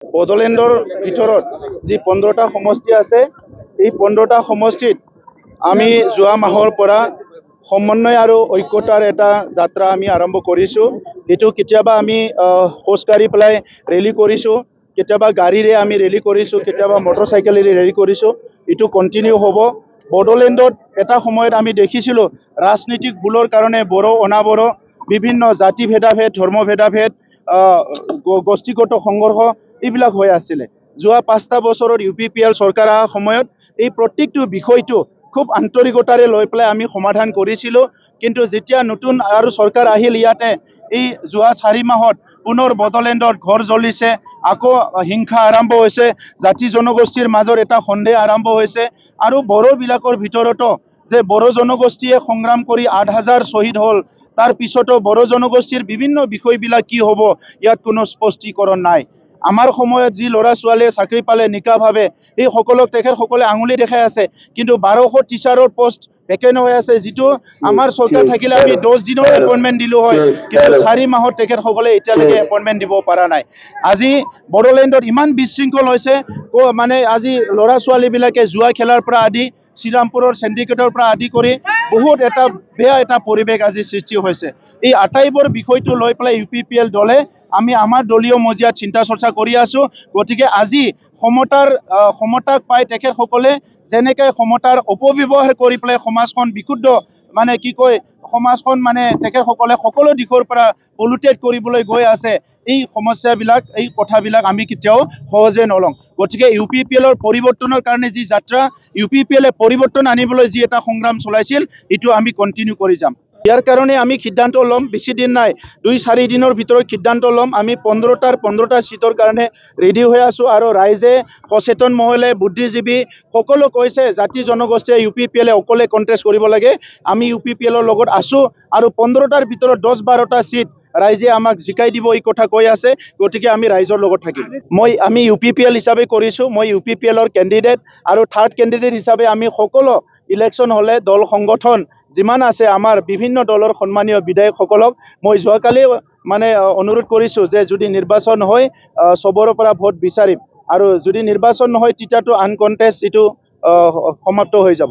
বড়োলেণ্ডৰ ভিতৰত যি 15টা সমষ্টি আছে, এই 15টা সমষ্টিত আমি যোৱা মাহৰ পৰা সমন্বয় আৰু ঐক্যতাৰ এটা যাত্ৰা আমি আৰম্ভ কৰিছোঁ। এইটো কেতিয়াবা আমি খোজকাঢ়ি পেলাই ৰেলী কৰিছোঁ, কেতিয়াবা গাড়ীৰে আমি ৰেলী কৰিছোঁ, কেতিয়াবা মটৰচাইকেলেৰে ৰেলী কৰিছোঁ। এইটো কণ্টিনিউ হ'ব। বড়োলেণ্ডত এটা সময়ত আমি দেখিছিলোঁ ৰাজনৈতিক ভুলৰ কাৰণে বড়ো অনাবড়ো বিভিন্ন জাতি ভেদাভেদ, ধৰ্ম ভেদাভেদ, গোষ্ঠীগত সংঘৰ্ষ এইবিলাক হৈ আছিলে। যোৱা 5টা বছৰত UPPL চৰকাৰ অহাৰ সময়ত এই প্ৰত্যেকটো বিষয়টো খুব আন্তৰিকতাৰে লৈ পেলাই আমি সমাধান কৰিছিলোঁ। কিন্তু যেতিয়া নতুন আৰু চৰকাৰ আহিল, ইয়াতে এই যোৱা 4 মাহত পুনৰ বড়োলেণ্ডত ঘৰ জ্বলিছে, আকৌ হিংসা আৰম্ভ হৈছে, জাতি জনগোষ্ঠীৰ মাজত এটা সন্দেহ আৰম্ভ হৈছে। আৰু বড়োবিলাকৰ ভিতৰতো যে বড়ো জনগোষ্ঠীয়ে সংগ্ৰাম কৰি 8,000 শ্বহীদ হ'ল, তাৰ পিছতো বড়ো জনগোষ্ঠীৰ বিভিন্ন বিষয়বিলাক কি হ'ব, ইয়াত কোনো স্পষ্টীকৰণ নাই। আমাৰ সময়ত যি ল'ৰা ছোৱালীয়ে চাকৰি পালে নিকাভাৱে, এই সকলক তেখেতসকলে আঙুলি দেখাই আছে। কিন্তু 1200 টিচাৰৰ পোষ্ট ভেকেণ্ট হৈ আছে, যিটো আমাৰ চৰকাৰ থাকিলে আমি 10 দিনৰ এপইণ্টমেণ্ট দিলোঁ হয়, কিন্তু 4 মাহত তেখেতসকলে এতিয়ালৈকে এপইণ্টমেণ্ট দিব পৰা নাই। আজি বড়োলেণ্ডত ইমান বিশৃংখল হৈছে, মানে আজি ল'ৰা ছোৱালীবিলাকে জুৱা খেলাৰ পৰা আদি, শ্ৰীৰামপুৰৰ চেণ্ডিকেটৰ পৰা আদি কৰি বহুত এটা বেয়া এটা পৰিৱেশ আজি সৃষ্টি হৈছে। এই আটাইবোৰ বিষয়টো লৈ পেলাই UPPL দলে আমি আমাৰ দলীয় মজিয়াত চিন্তা চৰ্চা কৰি আছোঁ। গতিকে আজি ক্ষমতাক পাই তেখেতসকলে যেনেকৈ ক্ষমতাৰ অপব্যৱহাৰ কৰি পেলাই সমাজখন বিশুদ্ধ, মানে কি কয়, সমাজখন মানে তেখেতসকলে সকলো দিশৰ পৰা পলুটেড কৰিবলৈ গৈ আছে। এই সমস্যাবিলাক, এই কথাবিলাক আমি কেতিয়াও সহজে নলওঁ। গতিকে UPPLৰ পৰিৱৰ্তনৰ কাৰণে যি যাত্ৰা, UPPLে পৰিৱৰ্তন আনিবলৈ যি এটা সংগ্ৰাম চলাইছিল, এইটো আমি কণ্টিনিউ কৰি যাম। ইয়াৰ কাৰণে আমি সিদ্ধান্ত ল'ম, বেছি দিন নাই, 2-4 দিনৰ ভিতৰত সিদ্ধান্ত ল'ম। আমি 15টা চিটৰ কাৰণে ৰেডি হৈ আছোঁ। আৰু ৰাইজে, সচেতন মহলে, বুদ্ধিজীৱী সকলো কৈছে জাতি জনগোষ্ঠীয়ে UPPLে অকলে কণ্টেষ্ট কৰিব লাগে। আমি UPPLৰ লগত আছোঁ আৰু 15টাৰ ভিতৰত 10-12টা চিট ৰাইজে আমাক জিকাই দিব, এই কথা কৈ আছে। গতিকে আমি ৰাইজৰ লগত থাকিম। আমি UPPL হিচাপে কৰিছোঁ, মই UPPLৰ কেণ্ডিডেট। আৰু থাৰ্ড কেণ্ডিডেট হিচাপে আমি সকলো ইলেকশ্যন হ'লে দল সংগঠন যিমান আছে, আমাৰ বিভিন্ন দলৰ সন্মানীয় বিধায়কসকলক মই যোৱাকালি মানে অনুৰোধ কৰিছোঁ যে যদি নিৰ্বাচন হয়, চবৰে পৰা ভোট বিচাৰিম। আৰু যদি নিৰ্বাচন নহয়, তেতিয়াতো আনকণ্টেষ্ট এইটো সমাপ্ত হৈ যাব।